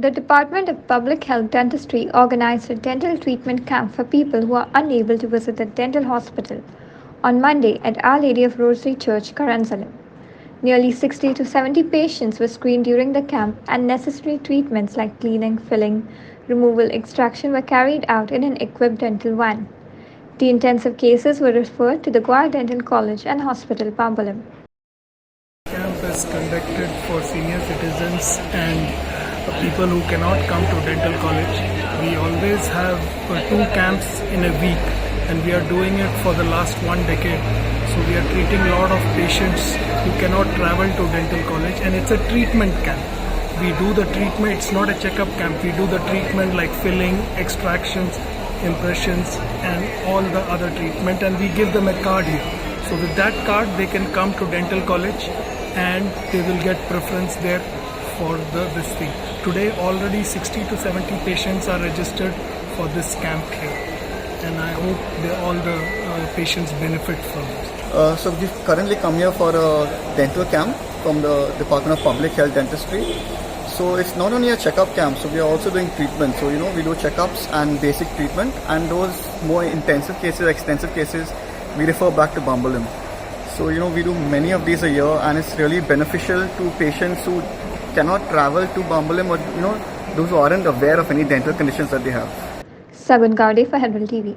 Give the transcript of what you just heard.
The Department of Public Health Dentistry organized a dental treatment camp for people who are unable to visit a dental hospital on Monday at Our Lady of Rosary Church, Caranzalem. Nearly 60 to 70 patients were screened during the camp, and necessary treatments like cleaning, filling, removal, extraction were carried out in an equipped dental van. The intensive cases were referred to the Goa Dental College and Hospital, Bambolim. Camp is conducted for senior citizens and people who cannot come to dental college. We always have 2 camps in a week, and we are doing it for the last 1 decade. So we are treating a lot of patients who cannot travel to dental college, and it's a treatment camp. We do the treatment, it's not a checkup camp. We do the treatment like filling, extractions, impressions and all the other treatment, and we give them a card here. So with that card they can come to dental college and they will get preference there for this thing. Today already 60 to 70 patients are registered for this camp here, and I hope all the patients benefit from it. So we've currently come here for a dental camp from the Department of Public Health Dentistry. So it's not only a checkup camp, so we are also doing treatment. So we do checkups and basic treatment, and those more intensive cases, extensive cases, we refer back to Bambolim. So we do many of these a year, and it's really beneficial to patients who cannot travel to Bambolim, or those who aren't aware of any dental conditions that they have. Sagun Gowde for Herald TV.